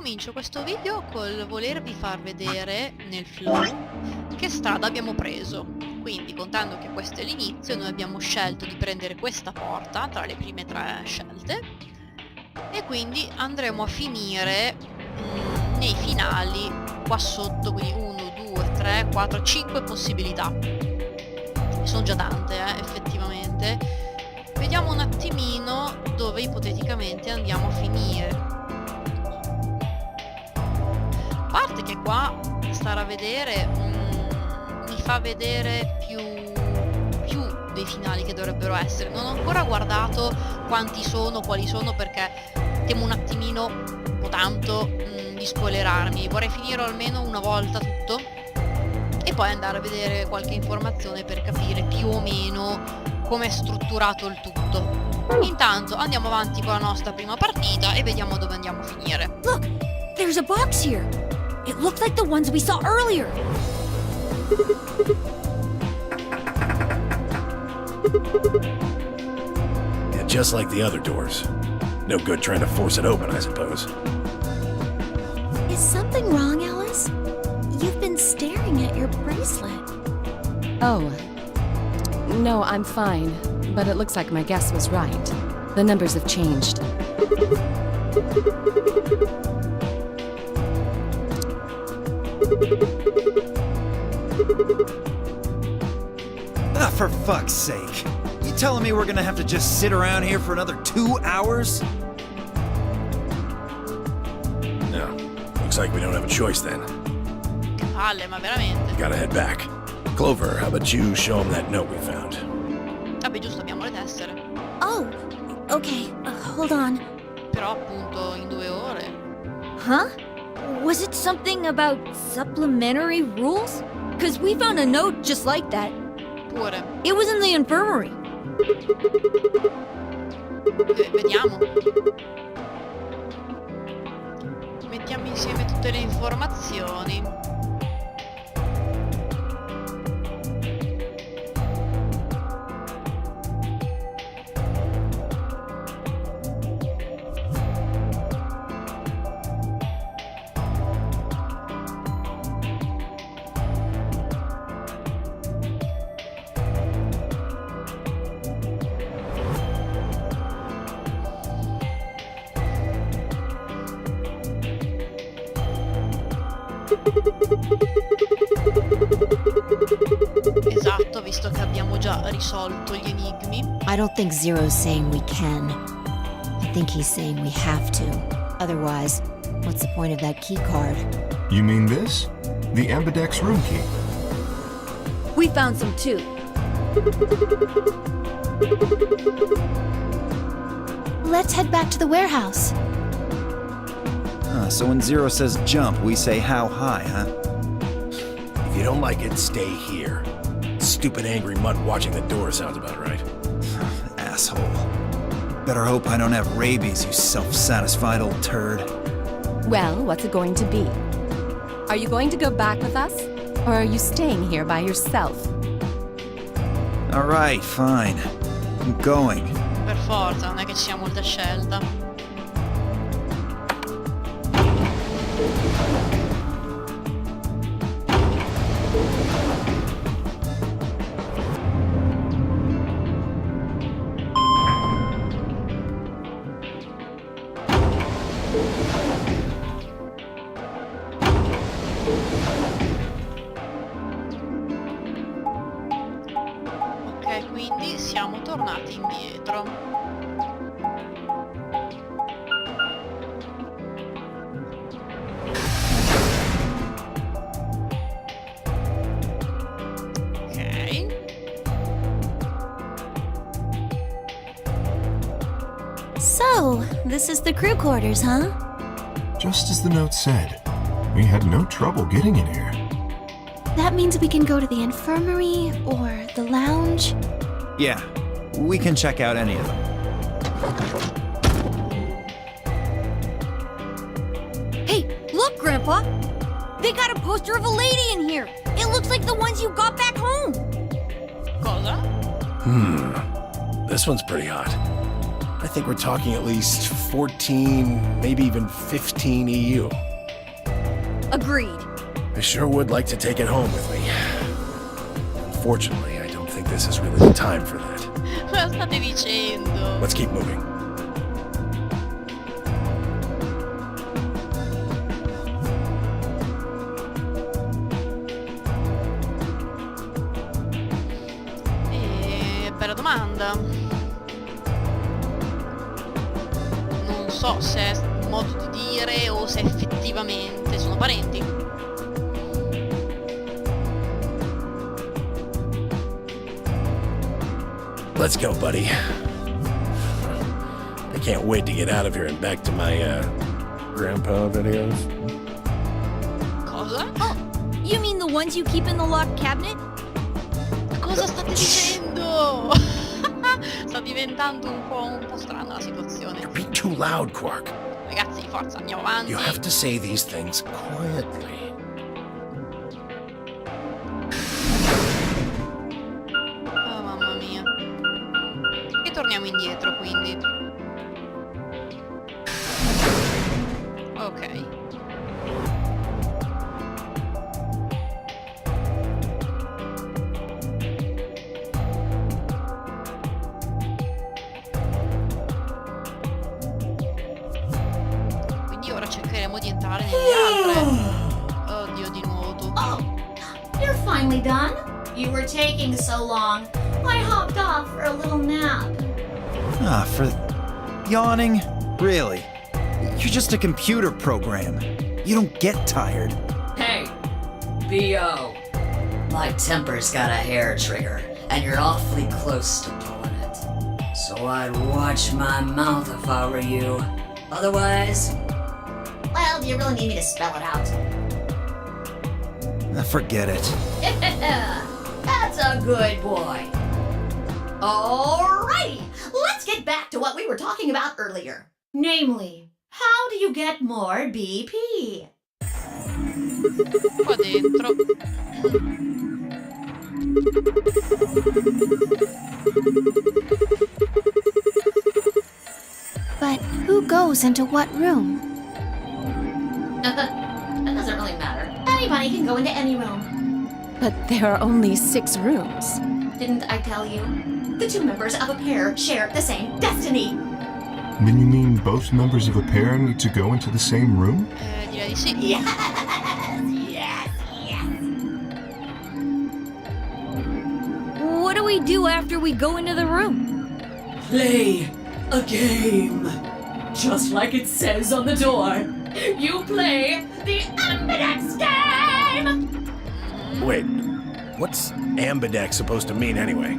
comincio questo video col volervi far vedere nel flow che strada abbiamo preso. Quindi, contando che questo è l'inizio, noi abbiamo scelto di prendere questa porta tra le prime 3 scelte e quindi andremo a finire nei finali qua sotto, quindi 1, 2, 3, 4, 5 possibilità. Sono già tante, effettivamente. Vediamo un attimino dove ipoteticamente andiamo a finire. A parte che qua stare a vedere mi fa vedere più dei finali che dovrebbero essere. Non ho ancora guardato quanti sono, quali sono, perché temo un attimino, un po' tanto, di spoilerarmi. Vorrei finire almeno una volta tutto e poi andare a vedere qualche informazione per capire più o meno come è strutturato il tutto. Intanto andiamo avanti con la nostra prima partita e vediamo dove andiamo a finire. Look, there's a box here. It looks like the ones we saw earlier. Yeah, just like the other doors. No good trying to force it open, I suppose. Is something wrong, Alice? You've been staring at your bracelet. Oh. No, I'm fine. But it looks like my guess was right. The numbers have changed. Ah, for fuck's sake. You telling me we're gonna have to just sit around here for another 2 hours? No. Looks like we don't have a choice then. Che palle, ma veramente. Gotta head back. Clover, how about you show him that note we found? Vabbè, giusto, abbiamo le tessere. Oh, okay. Hold on. Però appunto in 2 ore. Huh? Was it something about supplementary rules? Because we found a note just like that. Pure. It was in the infirmary. Vediamo. Mettiamo insieme tutte le informazioni. Esatto, visto che abbiamo già risolto gli enigmi. I don't think Zero's saying we can. I think he's saying we have to. Otherwise, what's the point of that key card? You mean this? The Ambidex room key? We found some too. Let's head back to the warehouse. So when Zero says jump, we say how high, huh? If you don't like it, stay here. Stupid angry mutt watching the door sounds about right. Asshole. Better hope I don't have rabies, you self-satisfied old turd. Well, what's it going to be? Are you going to go back with us? Or are you staying here by yourself? All right, fine. I'm going. Per forza, non è che ci sia molta scelta. Ok, quindi siamo tornati indietro. Ok. So, this is the crew quarters, huh? Just as the note said. We had no trouble getting in here. That means we can go to the infirmary or the lounge. Yeah, we can check out any of them. Hey, look, Grandpa! They got a poster of a lady in here! It looks like the ones you got back home! Cosa? This one's pretty hot. I think we're talking at least 14, maybe even 15 EU. Agreed. I sure would like to take it home with me. Unfortunately, I don't think this is really the time for that. Cosa state dicendo? Let's keep moving. Bella domanda. Non so se è un modo di dire o se effettivamente sono parenti. Let's go, buddy. I can't wait to get out of here and back to my, grandpa videos. Cosa? Oh, you mean the ones you keep in the locked cabinet? Cosa state dicendo? Sta diventando un po' strana la situazione. You're being too loud, Quark. Ragazzi, forza, andiamo avanti. You have to say these things quietly. Oh, mamma mia. E torniamo indietro, quindi. Ok. Quindi ora cercheremo di entrare nelle altre. Oddio, di nuovo tu. Oh, you're finally done? You were taking so long. I hopped off for a little nap. Ah, for yawning? Really? You're just a computer program. You don't get tired. Hey, B.O. My temper's got a hair trigger, and you're awfully close to pulling it. So I'd watch my mouth if I were you. Otherwise, Well, do you really need me to spell it out? Forget it. That's a good boy. Alrighty, let's get back to what we were talking about earlier. Namely, how do you get more BP? Qua dentro. But who goes into what room? That doesn't really matter. Anybody can go into any room. But there are only 6 rooms. Didn't I tell you? The two members of a pair share the same destiny. Then you mean both members of a pair need to go into the same room? Direi di sì. Yes, yes, yes. What do we do after we go into the room? play a game. Just like it says on the door. You play the Ambidex game! Wait, what's ambidex supposed to mean anyway?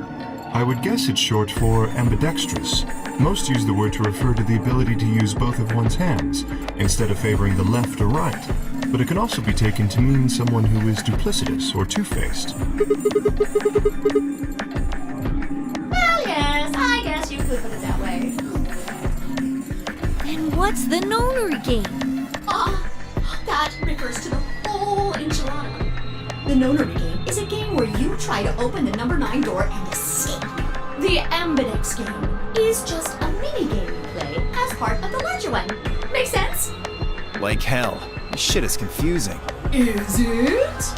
I would guess it's short for ambidextrous. Most use the word to refer to the ability to use both of one's hands, instead of favoring the left or right. But it can also be taken to mean someone who is duplicitous or two-faced. Well, yes, I guess you could put it that way. And what's the nonary game? That refers to the whole enchilada. The nonary game is a game where you try to open the number 9 door and escape. The Ambidex game is just a mini-game you play as part of the larger one. Make sense? Like hell. This shit is confusing. Is it?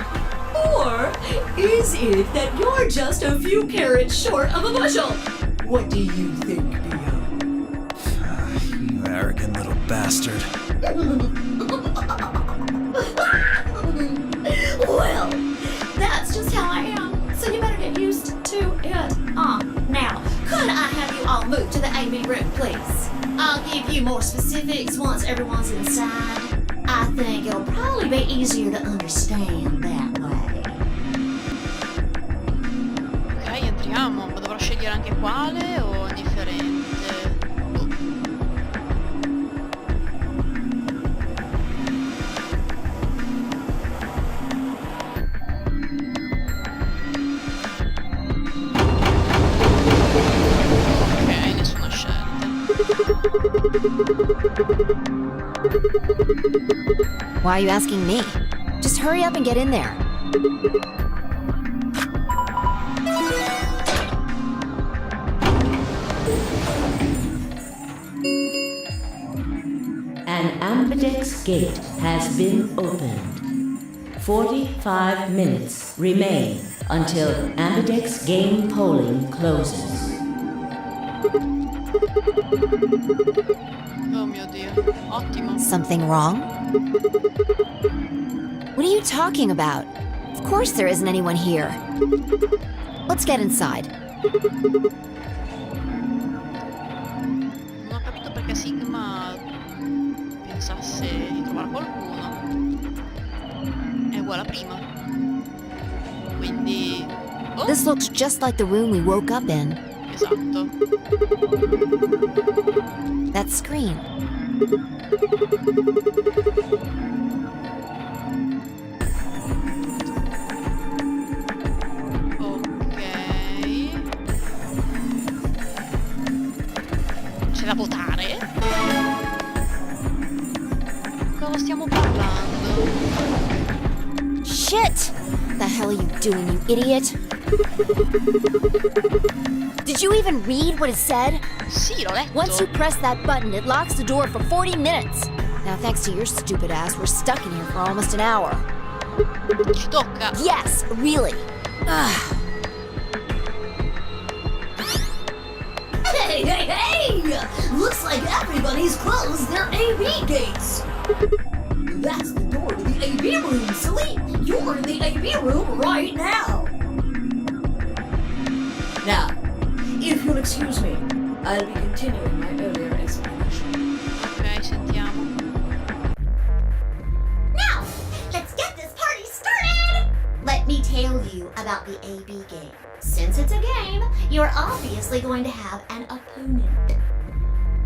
Or is it that you're just a few carrots short of a bushel? What do you think, B.O.? You arrogant little bastard. Well, that's just how I am. So you better get used to it. Now, could I have you all move to the AV room, please? I'll give you more specifics once everyone's inside. I think it'll probably be easier to understand that way. Ok, entriamo. Ma dovrò scegliere anche quale o è indifferente? Ok, nessuna scelta. Why are you asking me? Just hurry up and get in there. An ambidex gate has been opened. 45 minutes remain until ambidex game polling closes. Oh mio Dio, ottimo. Something wrong? What are you talking about? Of course there isn't anyone here. Let's get inside. Non ho capito perché Sigma pensasse di trovare qualcuno. È uguale a prima. Quindi... Oh, This looks just like the room we woke up in. esatto. That screen. Ok. C'è da votare? Cosa stiamo parlando? Shit! The hell are you doing, you idiot? Did you even read what it said? Sì, l'ho letto. Once you press that button, it locks the door for 40 minutes. Now, thanks to your stupid ass, we're stuck in here for almost an hour. Ci tocca. Yes, really. Hey, hey, hey! Looks like everybody's closed their AV gates. That's the door to the AV room, silly. You're in the AV room right now. Now, if you'll excuse me, I'll be continuing my earlier explanation. Ok, sentiamo. Now, let's get this party started! Let me tell you about the AB game. Since it's a game, you're obviously going to have an opponent.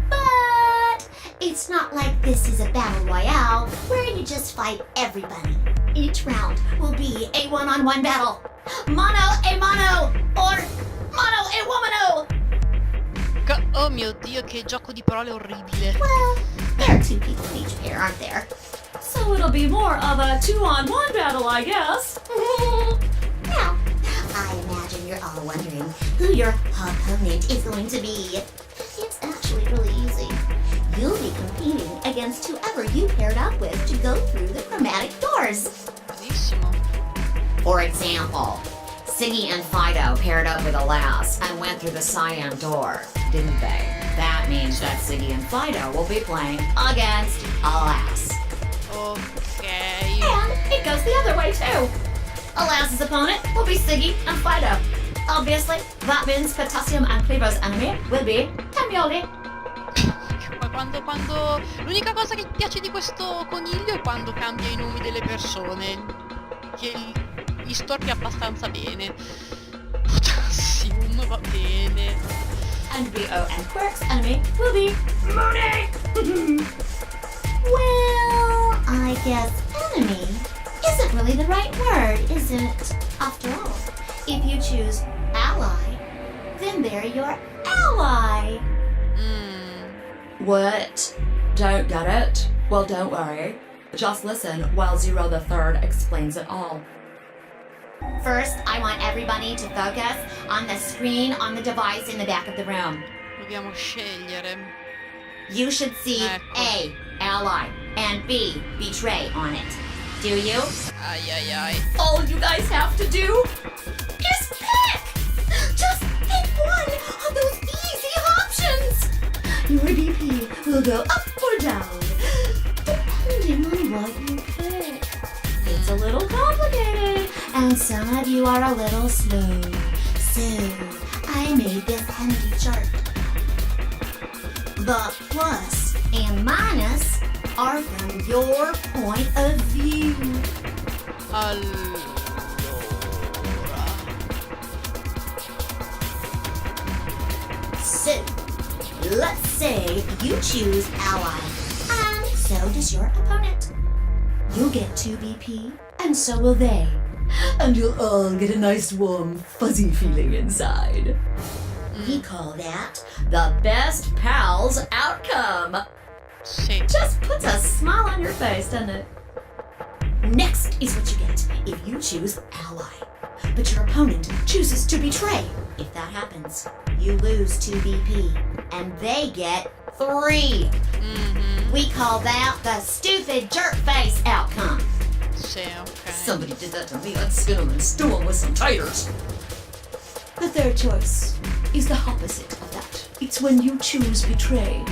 But it's not like this is a battle royale where you just fight everybody. Each round will be a one-on-one battle. Mono a mono or mono a womano. Oh mio Dio, che gioco di parole orribile. Well, there are two people in each pair, aren't there? So it'll be more of a two-on-one battle, I guess. Now, I imagine you're all wondering who your opponent is going to be. It's actually really easy. You'll be competing against whoever you paired up with to go through the chromatic doors. Benissimo. For example, Siggy and Fido paired up with Alas and went through the cyan door, didn't they? That means that Siggy and Fido will be playing against Alas. Ok. And it goes the other way too. Alas's opponent will be Siggy and Fido. Obviously, that means Potassium and Cleaver's enemy will be Tamioli. Ma quando... L'unica cosa che mi piace di questo coniglio è quando cambia i nomi delle persone. Che gli storpia abbastanza bene. Potassium va bene. And BO and Quirk's enemy will be Mooney. Well, I guess enemy isn't really the right word, is it? After all, if you choose ally, then they're your ally. What? Don't get it? Well, don't worry. Just listen while Zero the Third explains it all. First, I want everybody to focus on the screen on the device in the back of the room. Dobbiamo scegliere. You should see Ecco. A, ally, and B, betray on it. Do you? Ai ai ai. All you guys have to do is pick! Just pick one of those easy options! Your BP will go up or down, depending on what you pick. It's a little complicated, and some of you are a little slow. So, I made this handy chart. The plus and minus are from your point of view. Allora. So, let's say you choose ally, and so does your opponent. You'll get 2 BP, and so will they. And you'll all get a nice warm, fuzzy feeling inside. We call that the best pals outcome. Sì. Just puts a smile on your face, doesn't it? Next is what you get if you choose ally, but your opponent chooses to betray. If that happens, you lose 2 BP, and they get 3. We call that the stupid jerk face outcome. Sì, ok. Somebody did that to me. I'd skin him and stew him with some taters. The third choice is the opposite of that. It's when you choose betray,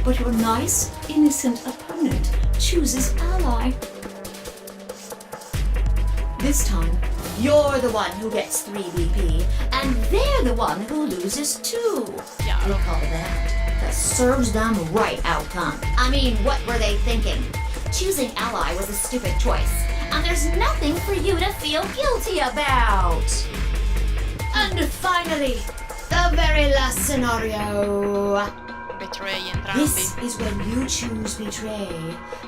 but your nice, innocent opponent chooses ally. This time, you're the one who gets 3 BP, and they're the one who loses 2. Chiaro. We'll call that the serves them right outcome. I mean, what were they thinking? Choosing ally was a stupid choice, and there's nothing for you to feel guilty about. And finally, the very last scenario. Betray entrambi. This is when you choose betray,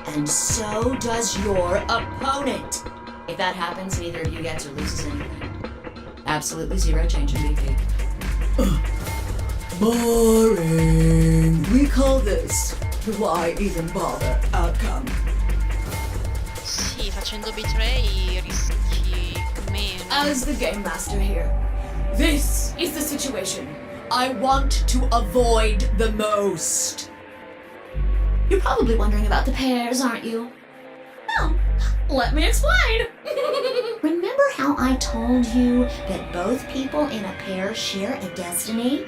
and so does your opponent. If that happens, neither of you gets or loses anything. Absolutely zero change in BP. Boring. We call this the why even bother outcome. Sì, facendo betray rischi meno. As the game master here, this is the situation I want to avoid the most. You're probably wondering about the pairs, aren't you? No, let me explain. Remember how I told you that both people in a pair share a destiny?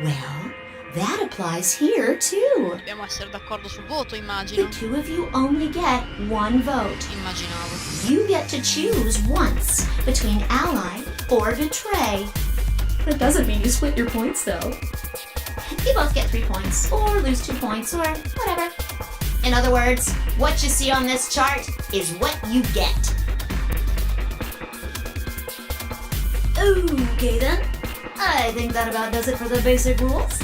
Well, that applies here too. Dobbiamo essere d'accordo sul voto, The immagino. 2 of you only get 1 vote. Immaginavo. You get to choose once between ally or betray. That doesn't mean you split your points, though. You both get 3 points, or lose 2 points, or whatever. In other words, what you see on this chart is what you get. Okay then. I think that about does it for the basic rules.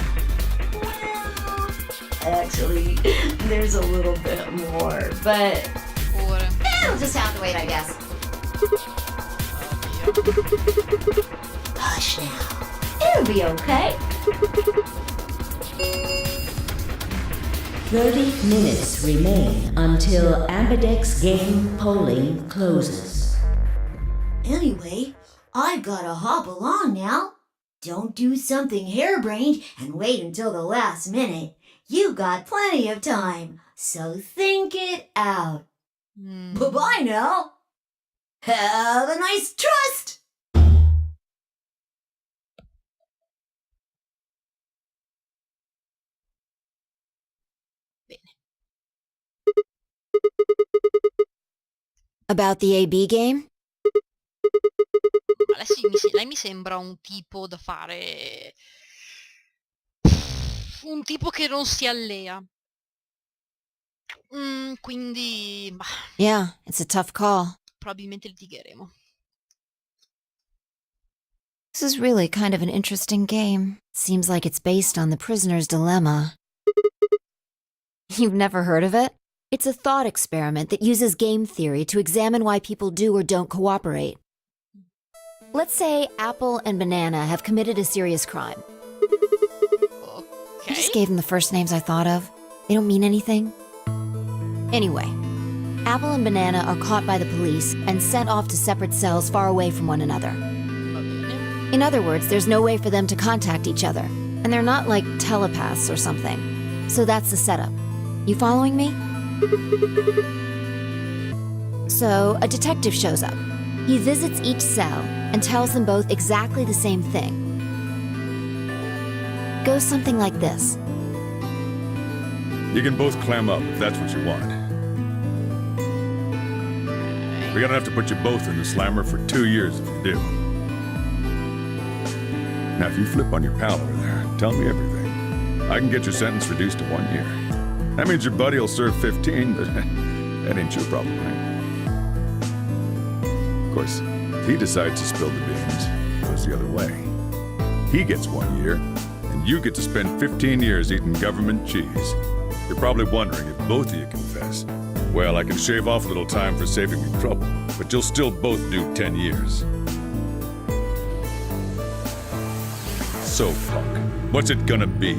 Well, actually, there's a little bit more, but Pure. it'll just have to wait, I guess. Hush now. It'll be okay. 30 minutes remain until Ambidex game polling closes. Anyway, I've gotta hop along now. Don't do something harebrained and wait until the last minute. You got plenty of time, so think it out. Bye-bye now. Have a nice trust. About the AB game? Ma lei mi sembra un tipo da fare... Un tipo che non si allea. Quindi... Bah, Yeah, it's a tough call. probabilmente litigheremo. This is really kind of an interesting game. Seems like it's based on the prisoner's dilemma. You've never heard of it? It's a thought experiment that uses game theory to examine why people do or don't cooperate. Let's say Apple and Banana have committed a serious crime. I just gave them the first names I thought of. They don't mean anything. Anyway, Apple and Banana are caught by the police and sent off to separate cells far away from one another. In other words, there's no way for them to contact each other. And they're not like telepaths or something. So that's the setup. You following me? So, a detective shows up. He visits each cell and tells them both exactly the same thing. Goes something like this. You can both clam up if that's what you want. We're gonna have to put you both in the slammer for 2 years if you do. Now, if you flip on your pal over there, tell me everything. I can get your sentence reduced to 1 year. That means your buddy will serve 15, but that ain't your problem, right? Of course, if he decides to spill the beans, it goes the other way. He gets 1 year, and you get to spend 15 years eating government cheese. You're probably wondering if both of you confess. Well, I can shave off a little time for saving me trouble, but you'll still both do 10 years. So, punk, what's it gonna be?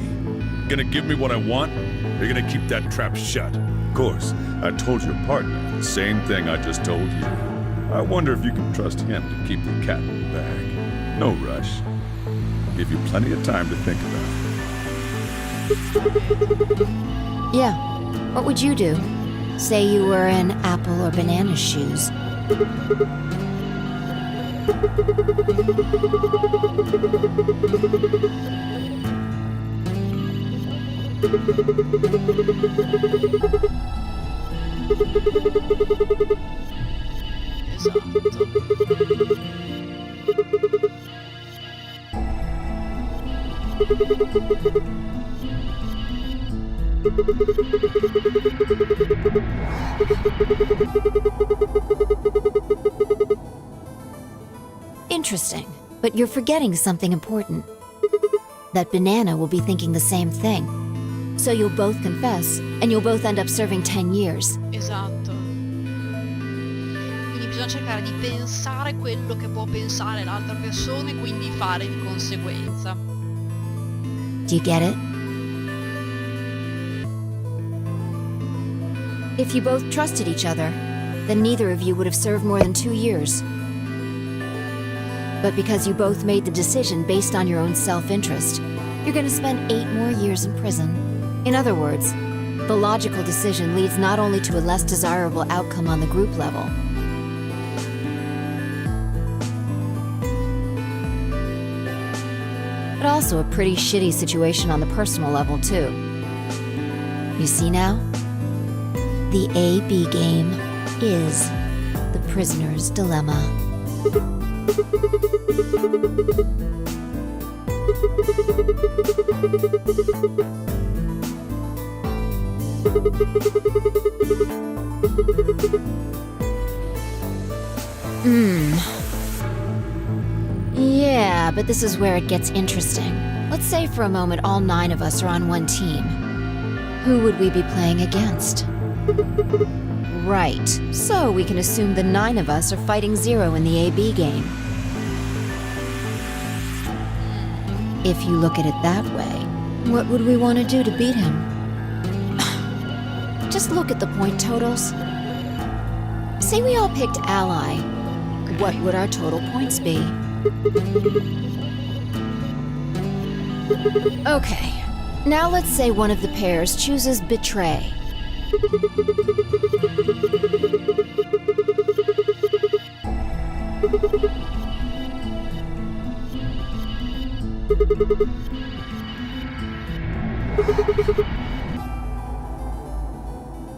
Gonna give me what I want? Or you gonna keep that trap shut? Of course, I told your partner the same thing I just told you. I wonder if you can trust him to keep the cat in the bag. No rush. I'll give you plenty of time to think about it. Yeah, What would you do? Say you were in Apple or Banana's shoes. Interesting, but you're forgetting something important. That Banana will be thinking the same thing. So you'll both confess, and you'll both end up serving 10 years. Esatto. Quindi bisogna cercare di pensare quello che può pensare l'altra persona e quindi fare di conseguenza. Do you get it? If you both trusted each other, then neither of you would have served more than 2 years. But because you both made the decision based on your own self-interest, you're going to spend 8 more years in prison. In other words, the logical decision leads not only to a less desirable outcome on the group level, but also a pretty shitty situation on the personal level, too. You see now? The A-B game is the prisoner's dilemma. Yeah, but this is where it gets interesting. Let's say for a moment all 9 of us are on one team. Who would we be playing against? Right, so we can assume the 9 of us are fighting 0 in the AB game. If you look at it that way, what would we want to do to beat him? Just look at the point totals. Say we all picked ally. What would our total points be? Okay, now let's say one of the pairs chooses betray.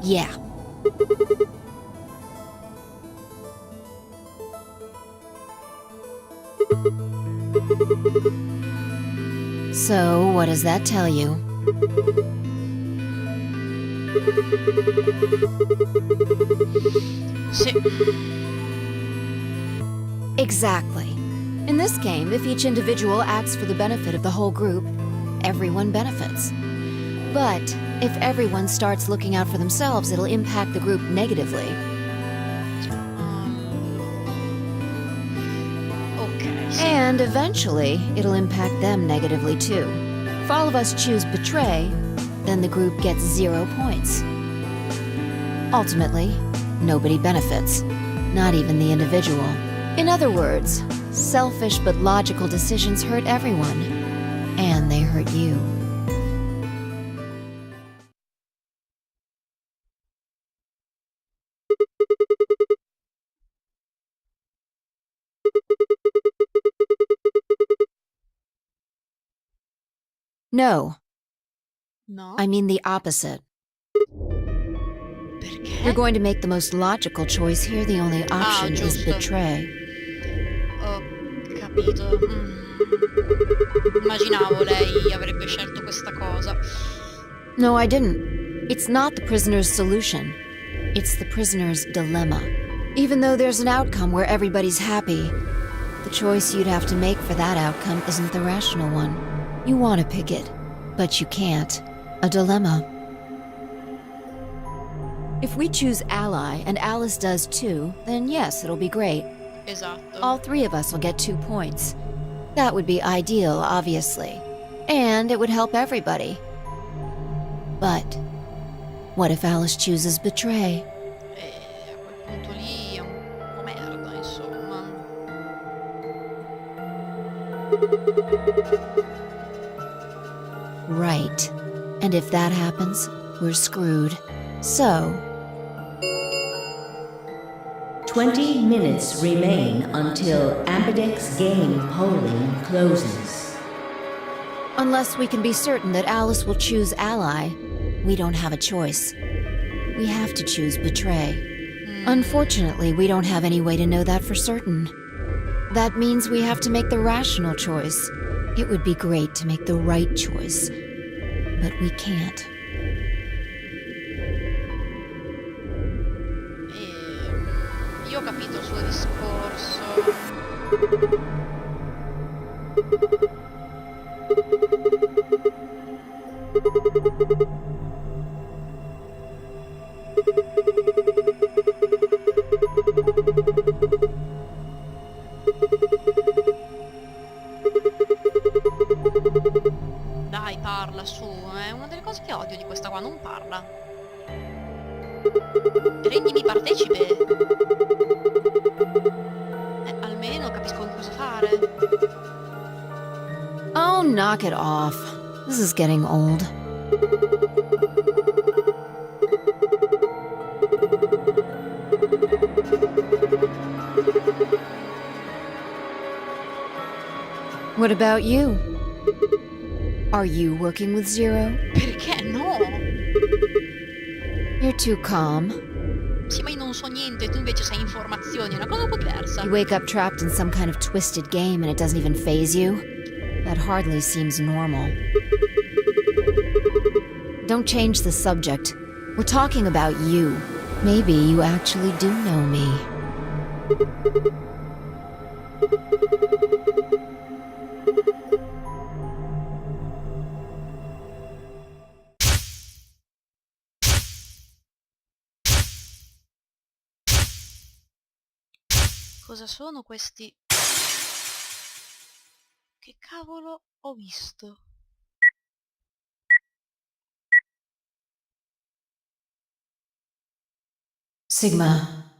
Yeah. So, what does that tell you? Exactly. In this game, if each individual acts for the benefit of the whole group, everyone benefits. But if everyone starts looking out for themselves, it'll impact the group negatively. And eventually, it'll impact them negatively too. If all of us choose betray, then the group gets 0 points. Ultimately, nobody benefits, not even the individual. In other words, selfish but logical decisions hurt everyone, and they hurt you. No. No? I mean the opposite. Perché? You're going to make the most logical choice here. The only option is giusto. betray. Ho capito. Immaginavo lei avrebbe scelto questa cosa. No, I didn't. It's not the prisoner's solution. It's the prisoner's dilemma. Even though there's an outcome where everybody's happy, the choice you'd have to make for that outcome isn't the rational one. You want to pick it, but you can't. A dilemma. If we choose ally, and Alice does too, then yes, it'll be great. Esatto. All 3 of us will get 2 points. That would be ideal, obviously. And it would help everybody. But what if Alice chooses betray? A quel punto lì è un po' merda, insomma. Right. And if that happens, we're screwed. So, 20 minutes remain until Ambidex game polling closes. unless we can be certain that Alice will choose ally, we don't have a choice. We have to choose betray. Unfortunately, we don't have any way to know that for certain. That means we have to make the rational choice. It would be great to make the right choice, but we can't. Io ho capito il suo discorso. Dai, parla su, è una delle cose che odio di questa qua, non parla. Rendimi partecipe. Almeno capisco che cosa fare. Oh, knock it off. This is getting old. What about you? Are you working with Zero? Perché no? You're too calm. Sì, ma io non so niente, tu invece sai informazioni, è una cosa un po' diversa. You wake up trapped in some kind of twisted game and it doesn't even faze you? That hardly seems normal. Don't change the subject. We're talking about you. Maybe you actually do know me. Cosa sono questi? Che cavolo ho visto? Sigma.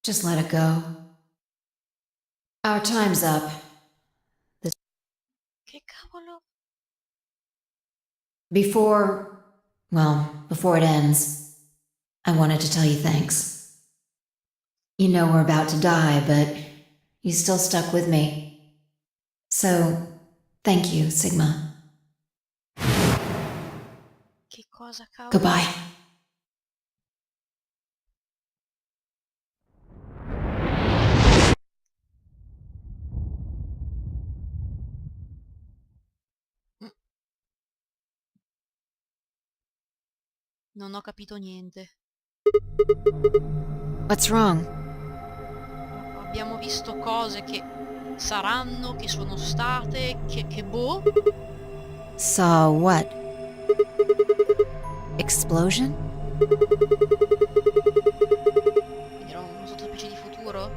Just let it go. Our time's up. Che cavolo? Before it ends, I wanted to tell you thanks. You know we're about to die, but you still stuck with me. So, thank you, Sigma. Che cosa cavolo? Goodbye. Non ho capito niente. What's wrong? Abbiamo visto cose che saranno, che sono state, che boh. Saw what? Explosion? Quindi era una sottospecie di futuro?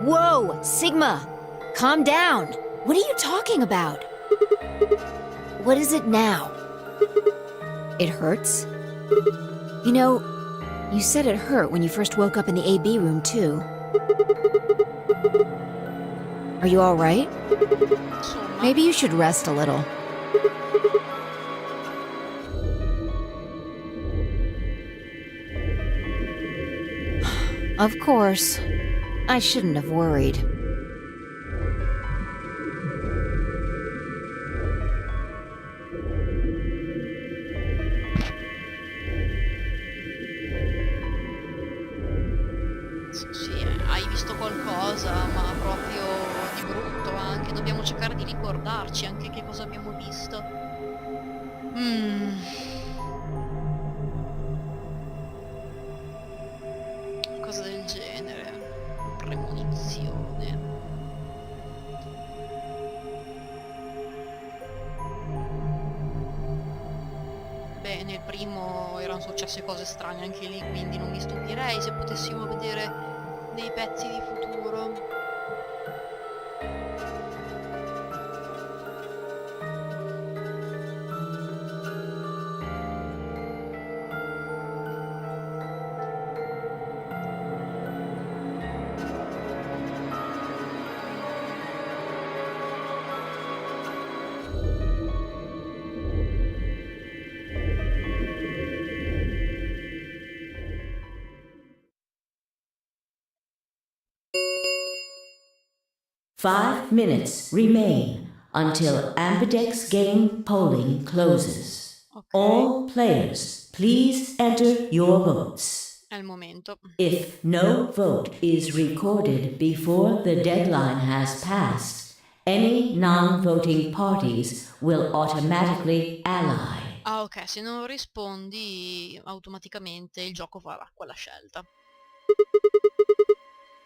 Whoa, Sigma! Calm down! What are you talking about? What is it now? It hurts? You know, you said it hurt when you first woke up in the AB room, too. Are you alright? Insomma. Maybe you should rest a little. Of course. I shouldn't have worried. Sì, hai visto qualcosa, ma proprio di brutto anche. Dobbiamo cercare di ricordarci anche che cosa abbiamo visto. Cosa del genere. Premonizione. Beh, nel primo erano successe cose strane anche lì, quindi non mi stupirei se potessimo vedere dei pezzi di futuro. 5 minutes remain until Ambidex game polling closes. Ok, All players, please enter your votes. è il momento. If no vote is recorded before the deadline has passed, any non-voting parties will automatically ally. Ah, ok, se non rispondi automaticamente il gioco farà quella scelta.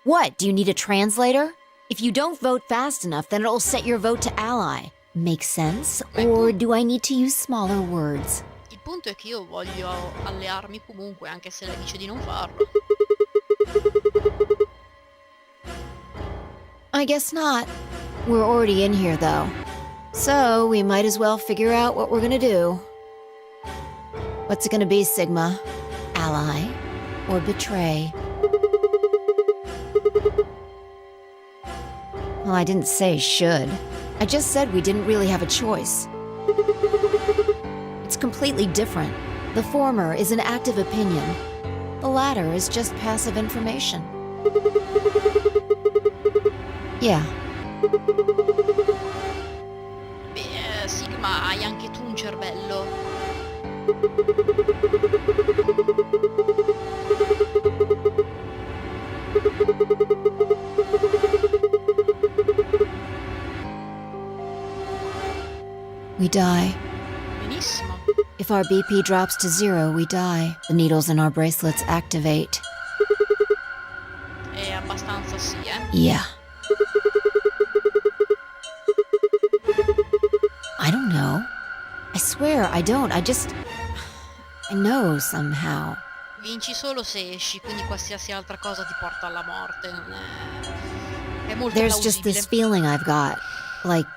What? Do you need a translator? If you don't vote fast enough, then it'll set your vote to ally. Makes sense? Or do I need to use smaller words? Il punto è che io voglio allearmi comunque, anche se lei dice di non farlo. I guess not. We're already in here, though. So we might as well figure out what we're gonna do. What's it gonna be, Sigma? Ally? Or betray? Well, I didn't say should. I just said we didn't really have a choice. It's completely different. The former is an active opinion. The latter is just passive information. Yeah. Beh, Sigma, hai anche tu un cervello. We die. Benissimo. If our BP drops to 0, we die. The needles in our bracelets activate. È abbastanza sì, eh. Yeah. I don't know. I swear I don't. I know somehow. Vinci solo se esci, quindi qualsiasi altra cosa ti porta alla morte. Non è molto There's just plausibile. this feeling I've got. Like,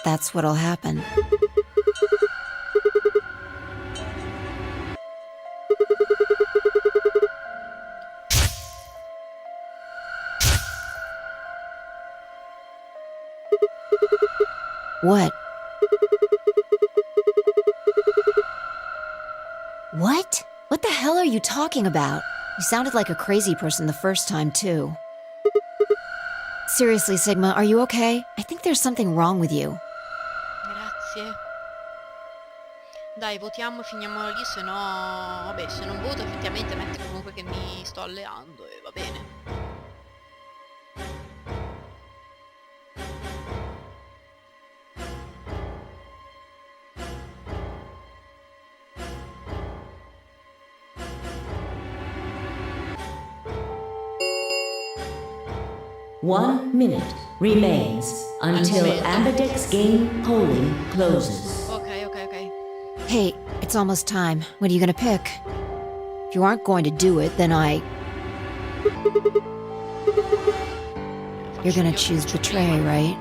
that's what'll happen. What? What? What the hell are you talking about? You sounded like a crazy person the first time, too. Seriously, Sigma, are you okay? I think there's something wrong with you. Grazie. Dai, votiamo e finiamola lì, se no... Vabbè, se non voto effettivamente mette comunque che mi sto alleando e va bene. One minute remains until Ambidex game polling closes. Ok. Hey, it's almost time. What are you gonna pick? If you aren't going to do it, then You're gonna choose betray, right?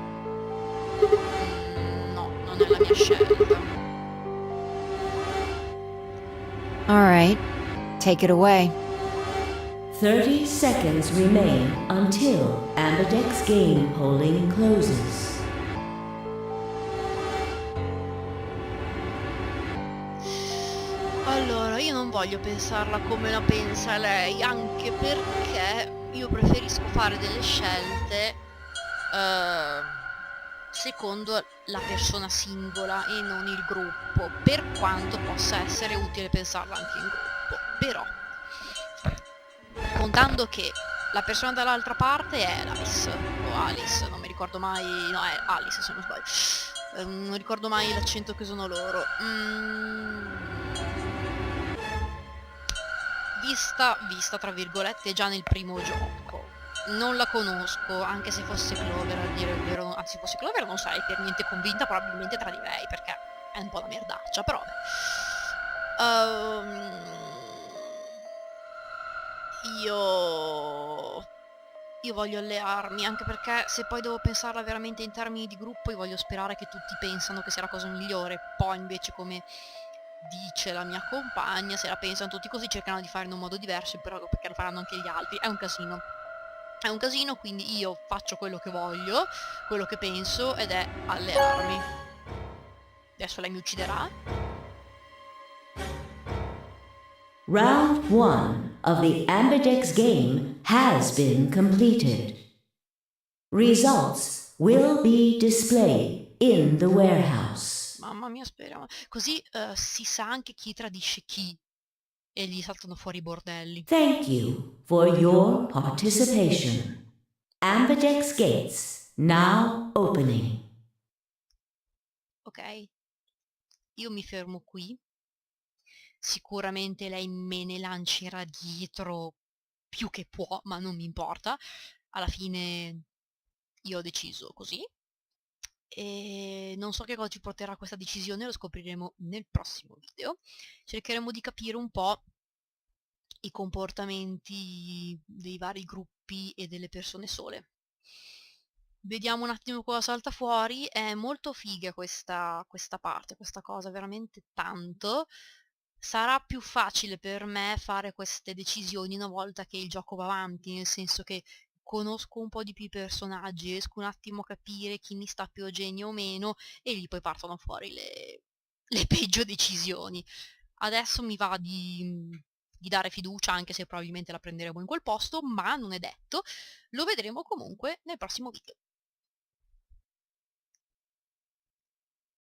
No, non è la mia scelta. Alright. Take it away. 30 seconds remain until Ambidex game polling closes. Allora, io non voglio pensarla come la pensa lei, anche perché io preferisco fare delle scelte secondo la persona singola e non il gruppo, per quanto possa essere utile pensarla anche in gruppo. Però, contando che la persona dall'altra parte è Alice, o Alice, non mi ricordo mai, no, è Alice se non sbaglio, non ricordo mai l'accento che sono loro. Vista tra virgolette già nel primo gioco, non la conosco, anche se fosse Clover, a dire il vero, anzi fosse Clover non sarei per niente convinta, probabilmente tradirei perché è un po' la merdaccia, però io voglio allearmi, anche perché se poi devo pensarla veramente in termini di gruppo, io voglio sperare che tutti pensano che sia la cosa migliore, poi invece, come dice la mia compagna, se la pensano tutti così cercano di fare in un modo diverso, però perché lo faranno anche gli altri. È un casino, quindi io faccio quello che voglio, quello che penso, ed è allearmi. Adesso lei mi ucciderà. Round 1 of the Ambidex game has been completed. Results will be displayed in the warehouse. Mamma mia, speriamo. Così si sa anche chi tradisce chi e gli saltano fuori i bordelli. Thank you for your participation. Amberjack's gates now opening. Ok, io mi fermo qui. Sicuramente lei me ne lancerà dietro più che può, ma non mi importa. Alla fine io ho deciso così. E non so che cosa ci porterà questa decisione, lo scopriremo nel prossimo video. Cercheremo di capire un po' i comportamenti dei vari gruppi e delle persone sole. Vediamo un attimo cosa salta fuori. È molto figa questa parte, questa cosa veramente tanto. Sarà più facile per me fare queste decisioni una volta che il gioco va avanti, nel senso che conosco un po' di più i personaggi, riesco un attimo a capire chi mi sta più a genio o meno, e lì poi partono fuori le peggio decisioni. Adesso mi va di dare fiducia, anche se probabilmente la prenderemo in quel posto, ma non è detto. Lo vedremo comunque nel prossimo video.